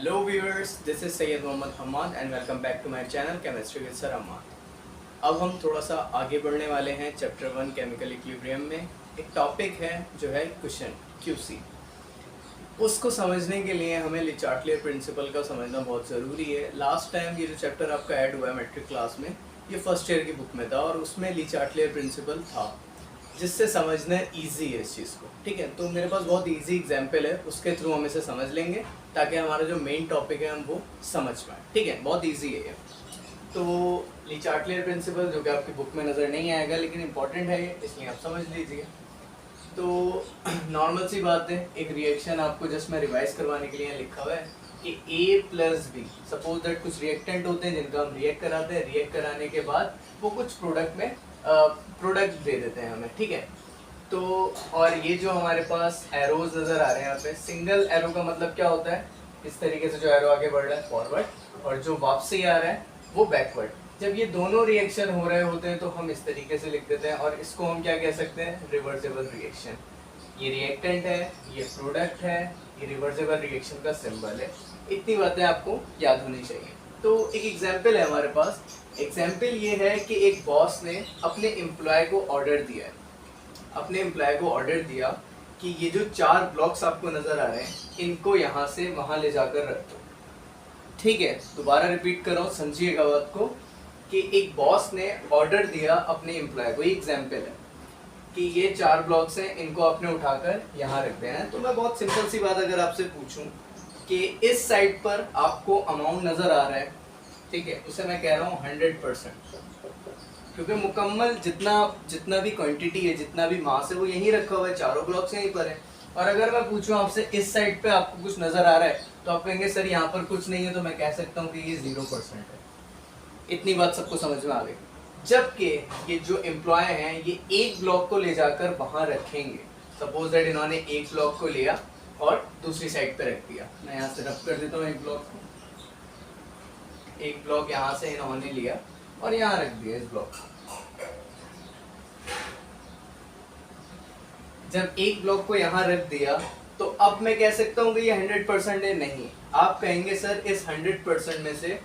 Hello viewers, this is Syed Mohammad Hammad and welcome back to my channel chemistry with sir Hammad. अब हम थोड़ा सा आगे बढ़ने वाले हैं चैप्टर 1 केमिकल इक्विलिब्रियम में। एक टॉपिक है जो है क्वेश्चन क्यूसी। उसको समझने के लिए हमें ले चार्टलियर प्रिंसिपल का समझना बहुत ज़रूरी है। लास्ट टाइम ये जो चैप्टर आपका ऐड हुआ है मैट्रिक क्लास में, ये फर्स्ट ईयर की बुक में था और उसमें ली चार्टलियर प्रिंसिपल था, जिससे समझना ईजी है इस चीज़ को। ठीक है, तो मेरे पास बहुत ईजी एग्जाम्पल है, उसके थ्रू हम इसे समझ लेंगे ताकि हमारा जो मेन टॉपिक है हम वो समझ पाएँ। ठीक है, बहुत ईजी है ये। तो ली चार्टलियर प्रिंसिपल जो कि आपकी बुक में नज़र नहीं आएगा लेकिन इंपॉर्टेंट है ये, इसलिए आप समझ लीजिए। तो नॉर्मल सी बात है, एक रिएक्शन आपको जस्ट मैं रिवाइज करवाने के लिए लिखा हुआ है कि A plus B, suppose that कुछ रिएक्टेंट होते हैं जिनका हम रिएक्ट कराते हैं, रिएक्ट कराने के बाद वो कुछ प्रोडक्ट में प्रोडक्ट दे देते हैं हमें। ठीक है, तो और ये जो हमारे पास एरोज नज़र आ रहे हैं यहाँ पे, सिंगल एरो का मतलब क्या होता है, इस तरीके से जो एरो आगे बढ़ रहा है फॉरवर्ड, और जो वापसी आ रहा है वो बैकवर्ड। जब ये दोनों रिएक्शन हो रहे होते हैं तो हम इस तरीके से लिख देते हैं, और इसको हम क्या कह सकते हैं, रिवर्सिबल रिएक्शन। ये रिएक्टेंट है, ये प्रोडक्ट है, ये रिवर्सिबल रिएक्शन का सिंबल है। इतनी बातें आपको याद होनी चाहिए। तो एक एग्जाम्पल है हमारे पास। एग्जाम्पल ये है कि एक बॉस ने अपने एम्प्लॉय को ऑर्डर दिया है, अपने एम्प्लॉय को ऑर्डर दिया कि ये जो 4 ब्लॉक्स आपको नज़र आ रहे हैं इनको यहाँ से वहाँ ले जाकर रख दो। ठीक है, दोबारा रिपीट कर रहा हूँ, समझिएगा बात को, कि एक बॉस ने ऑर्डर दिया अपने एम्प्लॉय को, ये एग्जाम्पल है कि ये 4 ब्लॉक्स हैं, इनको आपने उठाकर यहाँ रख देना है। तो मैं बहुत सिंपल सी बात अगर आपसे पूछूं कि इस साइड पर आपको अमाउंट नज़र आ रहा है, ठीक है, उसे मैं कह रहा हूँ 100%, क्योंकि मुकम्मल जितना भी क्वांटिटी है, जितना भी मास है वो यहीं रखा हुआ है, चारों ब्लॉक्स यहीं पर है। और अगर मैं पूछूं आपसे इस साइड पे आपको कुछ नज़र आ रहा है तो आप कहेंगे सर यहाँ पर कुछ नहीं है, तो मैं कह सकता हूँ कि ये 0% है। इतनी बात सबको समझ में आ गई। जबकि ये जो एम्प्लॉय हैं ये एक ब्लॉक को ले जाकर वहाँ रखेंगे। सपोज दैट इन्होंने एक ब्लॉक को लिया और दूसरी साइड पे रख दिया। मैं यहाँ से रब कर देता हूँ एक ब्लॉक को, एक ब्लॉक यहाँ से इन्होंने लिया और यहाँ रख दिया इस ब्लॉक। जब एक ब्लॉक को यहाँ रख दिया तो अब मैं कह सकता हूँ कि ये 100% है, नहीं। आप कहेंगे सर इस 100% में से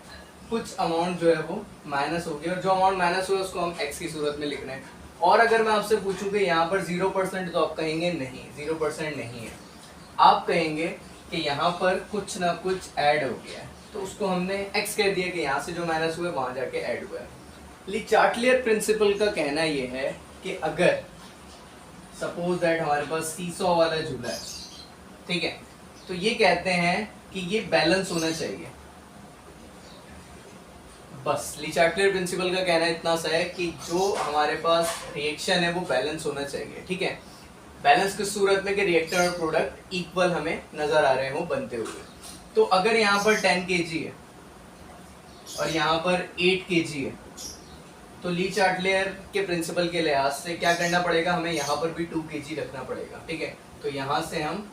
कुछ अमाउंट जो है वो माइनस हो गया, और जो अमाउंट माइनस हुआ उसको हम x की सूरत में लिख रहे हैं। और अगर मैं आपसे पूछूं कि यहाँ पर 0%, तो आप कहेंगे नहीं, 0% नहीं है। आप कहेंगे कि यहाँ पर कुछ ना कुछ ऐड हो गया है, तो उसको हमने x कह दिया कि यहाँ से जो माइनस हुआ है वहाँ जाके ऐड हुआ है। ली चार्टलियर प्रिंसिपल का कहना ये है कि अगर सपोज दैट हमारे पास सीसॉ वाला झूला है, ठीक है, तो ये कहते हैं कि ये बैलेंस होना चाहिए। बस ली चार्टलियर प्रिंसिपल का कहना इतना सा है कि जो हमारे पास रिएक्शन है वो बैलेंस होना चाहिए। ठीक है, बैलेंस किस सूरत में कि रिएक्टर और प्रोडक्ट इक्वल हमें नजर आ रहे हो बनते हुए। तो अगर यहाँ पर 10 kg है और यहाँ पर 8 kg है, तो ली चार्टलियर के प्रिंसिपल के लिहाज से क्या करना पड़ेगा, हमें यहाँ पर भी 2 kg रखना पड़ेगा। ठीक है, तो यहाँ से हम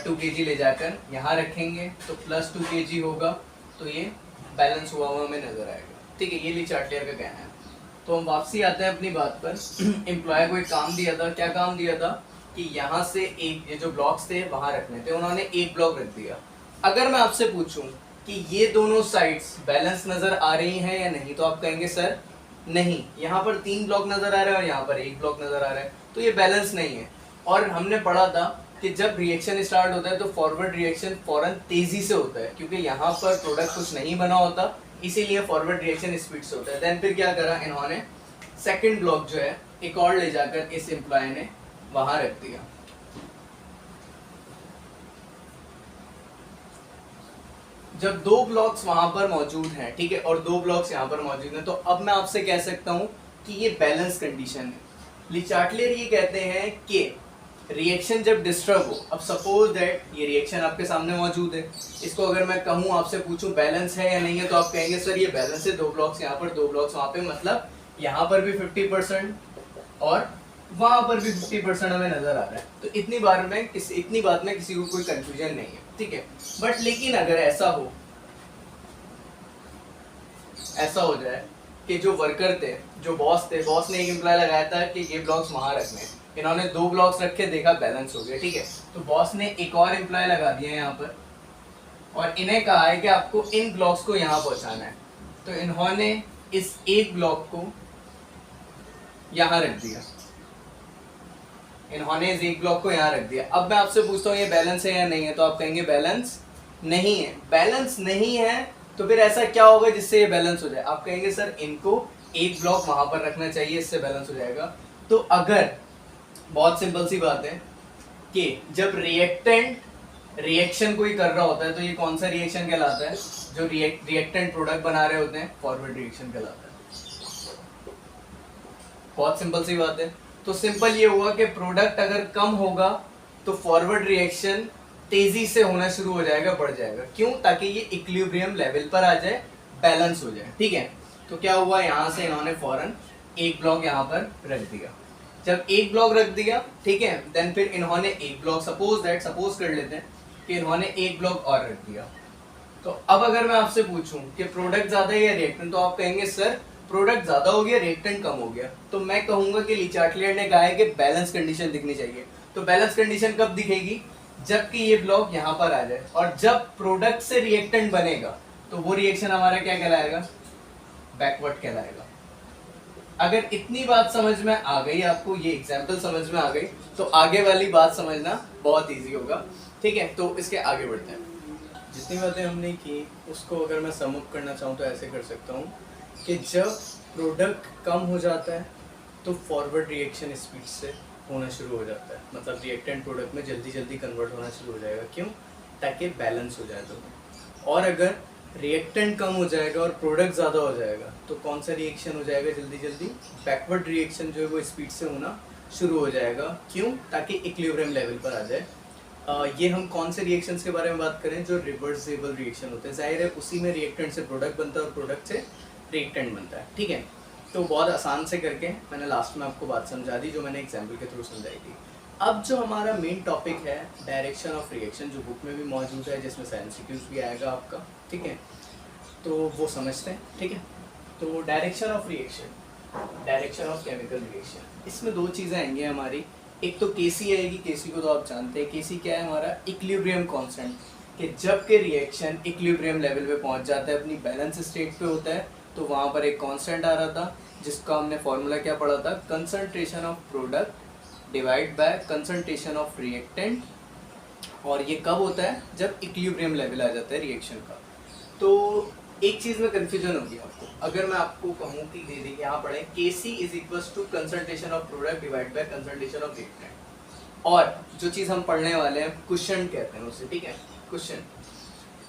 2 kg ले जाकर यहाँ रखेंगे तो प्लस 2 kg होगा, तो ये बैलेंस हुआ हुआ हमें नजर आएगा। ठीक है, ये ली चार्टलियर का कहना है। तो हम वापसी आते हैं अपनी बात पर। एम्प्लॉय को एक काम दिया था, क्या काम दिया था कि यहाँ से एक, ये जो ब्लॉक्स थे वहाँ रखने थे, उन्होंने एक ब्लॉक रख दिया। अगर मैं आपसे पूछूं कि ये दोनों साइड्स बैलेंस नजर आ रही हैं या नहीं, तो आप कहेंगे सर नहीं, यहाँ पर 3 ब्लॉक नजर आ रहे हैं और यहाँ पर 1 ब्लॉक नजर आ रहा है, तो ये बैलेंस नहीं है। और हमने पढ़ा था कि जब रिएक्शन स्टार्ट होता है तो फॉरवर्ड रिएक्शन फौरन तेजी से होता है, क्योंकि यहाँ पर प्रोडक्ट कुछ नहीं बना होता, इसीलिए फॉरवर्ड रिएक्शन स्पीड से होता है। देन फिर क्या करा इन्होंने, सेकंड ब्लॉक जो है एक और ले जाकर इस एम्प्लॉय ने वहां रख दिया। जब 2 ब्लॉक्स वहां पर मौजूद हैं, ठीक है, और 2 ब्लॉक्स यहाँ पर मौजूद हैं, तो अब मैं आपसे कह सकता हूँ कि ये बैलेंस कंडीशन है। ली चार्टलियर ये कहते हैं कि रिएक्शन जब डिस्टर्ब हो, अब सपोज दैट ये रिएक्शन आपके सामने मौजूद है, इसको अगर मैं कहूँ आपसे पूछूं बैलेंस है या नहीं है, तो आप कहेंगे सर ये बैलेंस है, 2 ब्लॉक्स यहाँ पर 2 ब्लॉक्स वहाँ पे, मतलब यहाँ पर भी 50% और वहाँ पर भी 50% हमें नजर आ रहा है। तो इतनी बात में किसी को कोई कंफ्यूजन नहीं है। ठीक है, बट लेकिन अगर ऐसा हो जाए कि जो वर्कर थे, जो बॉस थे, बॉस ने एक एम्प्लॉय लगाया था कि ये ब्लॉक्स वहाँ रखने, इन्होंने 2 ब्लॉक्स रखे, देखा बैलेंस हो गया। ठीक है, तो बॉस ने एक और एम्प्लॉय लगा दिया यहाँ पर और इन्हें कहा है कि आपको इन ब्लॉक्स को यहाँ पहुंचाना है। तो इन्होंने इस एक ब्लॉक को यहाँ रख दिया, इन्होंने इस एक ब्लॉक को यहाँ रख दिया। अब मैं आपसे पूछता हूँ ये बैलेंस है या नहीं है, तो आप कहेंगे बैलेंस नहीं है। बैलेंस नहीं है तो फिर ऐसा क्या होगा जिससे ये बैलेंस हो जाए? आप कहेंगे सर इनको एक ब्लॉक वहां पर रखना चाहिए, इससे बैलेंस हो जाएगा। तो अगर बहुत सिंपल सी बात है कि जब रिएक्टेंट रिएक्शन कोई कर रहा होता है तो ये कौन सा रिएक्शन कहलाता है? जो रिएक्टेंट प्रोडक्ट बना रहे होते हैं फॉरवर्ड रिएक्शन कहलाता है। बहुत सिंपल सी बात है। तो सिंपल ये हुआ कि प्रोडक्ट अगर कम होगा तो फॉरवर्ड रिएक्शन तेजी से होना शुरू हो जाएगा, बढ़ जाएगा। क्यों? ताकि ये इक्विलिब्रियम लेवल पर आ जाए, बैलेंस हो जाए। ठीक है, तो क्या हुआ, यहाँ से इन्होंने फौरन एक ब्लॉक यहाँ पर रख दिया। जब एक ब्लॉक रख दिया, ठीक है, देन फिर इन्होंने एक ब्लॉक सपोज कर लेते हैं कि इन्होंने एक ब्लॉक और रख दिया। तो अब अगर मैं आपसे पूछूं कि प्रोडक्ट ज्यादा है या रिएक्टेंट, तो आप कहेंगे सर प्रोडक्ट ज्यादा हो गया, रिएक्टेंट कम हो गया। तो मैं कहूंगा कि ली चार्टलियर ने कहा है कि बैलेंस कंडीशन दिखनी चाहिए। तो बैलेंस कंडीशन कब दिखेगी? जबकि ये ब्लॉक यहाँ पर आ जाए, और जब प्रोडक्ट से रिएक्टेंट बनेगा तो वो रिएक्शन हमारा क्या कहलाएगा? बैकवर्ड कहलाएगा। अगर इतनी बात समझ में आ गई, आपको ये एग्जांपल समझ में आ गई, तो आगे वाली बात समझना बहुत इजी होगा। ठीक है, तो इसके आगे बढ़ते हैं। जितनी बातें हमने की उसको अगर मैं सम अप करना चाहूँ तो ऐसे कर सकता हूँ कि जब प्रोडक्ट कम हो जाता है तो फॉरवर्ड रिएक्शन स्पीड से होना शुरू हो जाता है, मतलब रिएक्टेंट प्रोडक्ट में जल्दी जल्दी कन्वर्ट होना शुरू हो जाएगा। क्यों? ताकि बैलेंस हो जाए। तो और अगर रिएक्टेंट कम हो जाएगा और प्रोडक्ट ज़्यादा हो जाएगा तो कौन सा रिएक्शन हो जाएगा जल्दी जल्दी? बैकवर्ड रिएक्शन जो है वो स्पीड से होना शुरू हो जाएगा। क्यों? ताकि इक्विलिब्रियम लेवल पर आ जाए। ये हम कौन से रिएक्शंस के बारे में बात करें? जो रिवर्सिबल रिएक्शन होते हैं। जाहिर है उसी में रिएक्टेंट से प्रोडक्ट बनता है और प्रोडक्ट से रिएक्टेंट बनता है। ठीक है, तो बहुत आसान से करके मैंने लास्ट में आपको बात समझा दी जो मैंने एग्जाम्पल के थ्रू समझाई थी। अब जो हमारा मेन टॉपिक है डायरेक्शन ऑफ रिएक्शन, जो बुक में भी मौजूद है, जिसमें MCQs भी आएगा आपका। ठीक है, तो वो समझते हैं। ठीक है, तो direction of reaction, direction of chemical reaction, इसमें दो चीज़ें आएंगी हमारी। एक तो केसी आएगी। केसी को तो आप जानते हैं। केसी क्या है? हमारा इक्विलिब्रियम कांस्टेंट, कि जब के रिएक्शन इक्विलिब्रियम लेवल पे पहुंच जाता है, अपनी बैलेंस स्टेट पे होता है, तो वहाँ पर एक कांस्टेंट आ रहा था जिसका हमने फॉर्मूला क्या पढ़ा था? Concentration of product divide by concentration of reactant. और ये कब होता है? जब इक्विलिब्रियम लेवल आ जाता है रिएक्शन का। तो एक चीज़ में कन्फ्यूजन होगी आपको। अगर मैं आपको कहूँ कि दे देखिए यहाँ पढ़े Kc is equals to concentration of product divide by concentration of reactant, और जो चीज़ हम पढ़ने वाले हैं क्वेश्चन कहते हैं उसे। ठीक है, क्वेश्चन।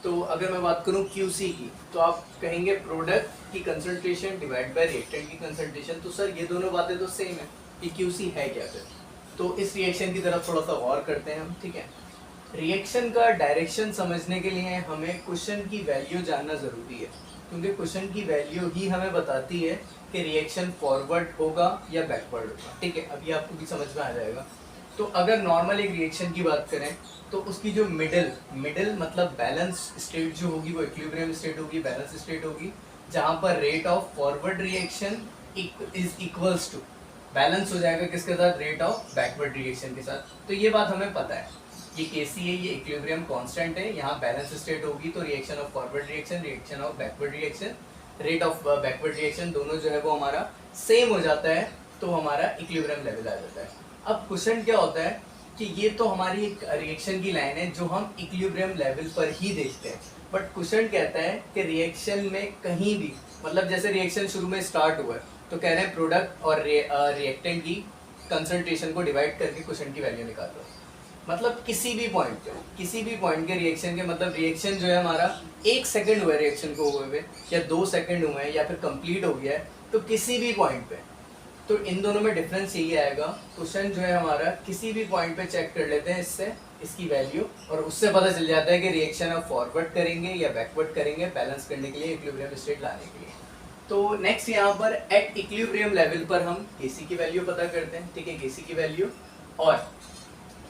तो अगर मैं बात करूँ Qc की, तो आप कहेंगे प्रोडक्ट की कंसंट्रेशन डिवाइड बाय रिएक्टेंट की कंसंट्रेशन। तो सर ये दोनों बातें तो सेम है, कि Qc है क्या फिर? तो इस रिएक्शन की तरफ थोड़ा सा गौर करते हैं हम। ठीक है, रिएक्शन का डायरेक्शन समझने के लिए हमें क्वेश्चन की वैल्यू जानना ज़रूरी है, क्योंकि क्वेश्चन की वैल्यू ही हमें बताती है कि रिएक्शन फॉरवर्ड होगा या बैकवर्ड होगा। ठीक है, अभी आपको भी समझ में आ जाएगा। तो अगर नॉर्मल एक रिएक्शन की बात करें तो उसकी जो मिडिल मतलब बैलेंस स्टेट जो होगी वो इक्विलिब्रियम स्टेट होगी, बैलेंस स्टेट होगी, जहाँ पर rate of forward reaction is equals to balance हो जाएगा किसके साथ? रेट ऑफ बैकवर्ड रिएक्शन के साथ। तो ये बात हमें पता है। ये Kc है, ये इक्विलिब्रियम कांस्टेंट है, यहाँ बैलेंस स्टेट होगी तो reaction of forward reaction, reaction of backward reaction, rate of backward reaction दोनों जो है वो हमारा सेम हो जाता है, तो हमारा इक्विलिब्रियम लेवल आ जाता है। अब क्वेश्चन क्या होता है कि ये तो हमारी एक रिएक्शन की लाइन है जो हम इक्विलिब्रियम लेवल पर ही देखते हैं, बट क्वेश्चन कहता है कि रिएक्शन में कहीं भी, मतलब जैसे रिएक्शन शुरू में स्टार्ट हुआ है तो कह रहे हैं प्रोडक्ट और रिएक्टेंट की कंसंट्रेशन को डिवाइड करके क्वेश्चन की वैल्यू निकाल दो। मतलब किसी भी पॉइंट के रिएक्शन के, मतलब रिएक्शन जो है हमारा 1 सेकंड हुआ है रिएक्शन को हुए हुए, या 2 सेकंड हुए हैं, या फिर कंप्लीट हो गया है, तो किसी भी पॉइंट पे, तो इन दोनों में डिफरेंस यही आएगा। क्वेश्चन जो है हमारा किसी भी पॉइंट पे चेक कर लेते हैं इससे इसकी वैल्यू, और उससे पता चल जाता है कि रिएक्शन अब फॉरवर्ड करेंगे या बैकवर्ड करेंगे बैलेंस करने के लिए, इक्विलिब्रियम स्टेट लाने के लिए। तो नेक्स्ट यहाँ पर एट इक्विलिब्रियम लेवल पर हम Kc की वैल्यू पता करते हैं। ठीक है, Kc की वैल्यू, और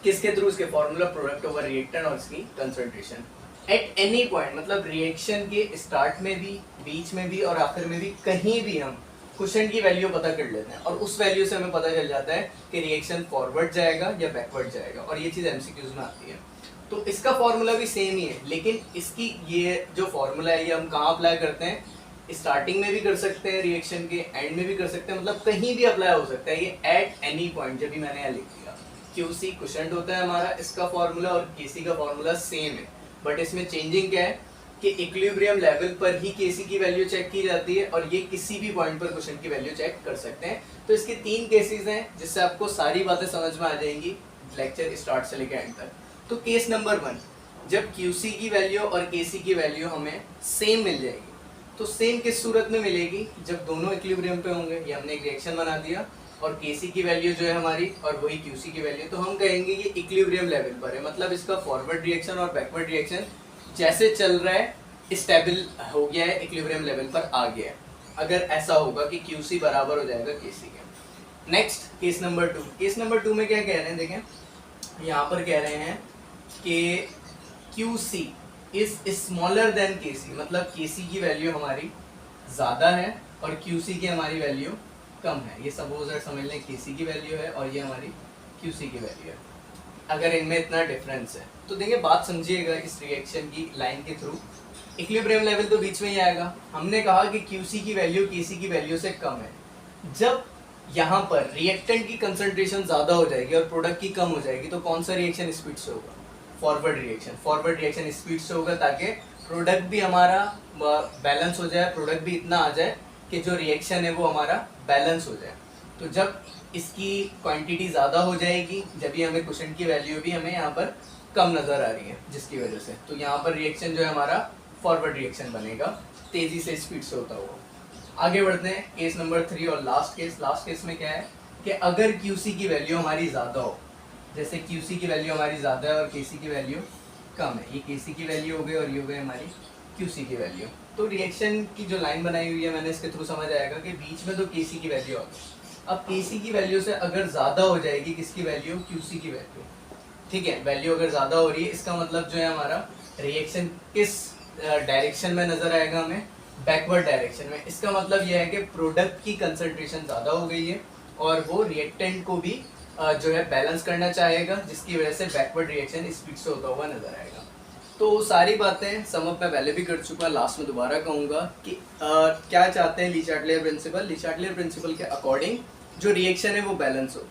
किसके थ्रू? उसके फॉर्मूला प्रोडक्ट ओवर रिएक्टेंट और इसकी कंसंट्रेशन एट एनी पॉइंट, मतलब रिएक्शन के स्टार्ट में भी, बीच में भी और आखिर में भी, कहीं भी हम क्वेश्चन की वैल्यू पता कर लेते हैं और उस वैल्यू से हमें पता चल जाता है कि रिएक्शन फॉरवर्ड जाएगा या बैकवर्ड जाएगा, और ये चीज़ एमसीक्यूज में आती है। तो इसका फॉर्मूला भी सेम ही है, लेकिन इसकी ये जो फॉर्मूला है ये हम कहाँ अप्लाई करते हैं, स्टार्टिंग में भी कर सकते हैं, रिएक्शन के एंड में भी कर सकते हैं, मतलब कहीं भी अप्लाई हो सकता है ये एट एनी पॉइंट। जब भी मैंने यहाँ लिख दिया क्यूसी क्वेश्चन होता है हमारा, इसका फॉर्मूला और केसी का फॉर्मूला सेम है, बट इसमें चेंजिंग क्या है कि इक्विलिब्रियम लेवल पर ही केसी की वैल्यू चेक की जाती है और ये किसी भी पॉइंट पर क्वेश्चन की वैल्यू चेक कर सकते हैं। तो इसके 3 केसेस हैं जिससे आपको सारी बातें समझ में आ जाएंगी लेक्चर स्टार्ट से लेकर एंड तक। तो केस नंबर 1, जब QC की वैल्यू और KC की वैल्यू हमें सेम मिल जाएगी, तो सेम किस सूरत में मिलेगी, जब दोनों इक्विलिब्रियम पे होंगे। ये हमने एक रिएक्शन बना दिया और KC की वैल्यू जो है हमारी और वही QC की वैल्यू, तो हम कहेंगे ये इक्विलिब्रियम लेवल पर है, मतलब इसका फॉरवर्ड रिएक्शन और बैकवर्ड रिएक्शन जैसे चल रहा है स्टेबल हो गया है, इक्विलिब्रियम लेवल पर आ गया है। अगर ऐसा होगा कि QC बराबर हो जाएगा KC के। Next case number 2, case number 2 में क्या कह रहे हैं, देखें यहाँ पर कह रहे हैं कि QC is smaller than KC, मतलब KC की वैल्यू हमारी ज़्यादा है और QC की हमारी वैल्यू कम है। ये सपोज समझ लें KC की वैल्यू है और ये हमारी QC की वैल्यू है। अगर इनमें इतना डिफरेंस है तो देखिए बात समझिएगा इस रिएक्शन की लाइन के थ्रू। इक्विलिब्रियम लेवल तो बीच में ही आएगा। हमने कहा कि QC की वैल्यू KC की वैल्यू से कम है। जब यहाँ पर रिएक्टेंट की कंसंट्रेशन ज़्यादा हो जाएगी और प्रोडक्ट की कम हो जाएगी, तो कौन सा रिएक्शन स्पीड से होगा, forward reaction. Forward reaction speed से होगा ताकि प्रोडक्ट भी हमारा बैलेंस हो जाए, प्रोडक्ट भी इतना आ जाए कि जो रिएक्शन है वो हमारा बैलेंस हो जाए। तो जब इसकी क्वांटिटी ज़्यादा हो जाएगी, जब भी हमें क्वेश्चन की वैल्यू भी हमें यहाँ पर कम नज़र आ रही है, जिसकी वजह से तो यहाँ पर रिएक्शन जो है हमारा फॉरवर्ड रिएक्शन बनेगा, तेज़ी से स्पीड से होता हुआ। आगे बढ़ते हैं केस नंबर 3 और लास्ट केस में क्या है कि अगर QC की वैल्यू हमारी ज़्यादा हो, जैसे QC की वैल्यू हमारी ज़्यादा है और KC की वैल्यू कम है, ये KC की वैल्यू हो गई और ये हो गई हमारी QC की वैल्यू, तो रिएक्शन की जो लाइन बनाई हुई है मैंने इसके थ्रू समझ आएगा कि बीच में तो KC की वैल्यू होगी। अब KC की वैल्यू से अगर ज़्यादा हो जाएगी किसकी वैल्यू, QC की वैल्यू, ठीक है, वैल्यू अगर ज़्यादा हो रही है, इसका मतलब जो है हमारा रिएक्शन किस डायरेक्शन में नज़र आएगा हमें, बैकवर्ड डायरेक्शन में। इसका मतलब यह है कि प्रोडक्ट की कंसंट्रेशन ज़्यादा हो गई है और वो रिएक्टेंट को भी जो है बैलेंस करना चाहेगा, जिसकी वजह से बैकवर्ड रिएक्शन स्पीड से होता हुआ नजर आएगा। तो सारी बातें समझ मैं पहले भी कर चुका, लास्ट में दोबारा कहूँगा कि क्या चाहते हैं ली चार्टलियर प्रिंसिपल। ली चार्टलियर प्रिंसिपल के अकॉर्डिंग जो रिएक्शन है वो बैलेंस हो।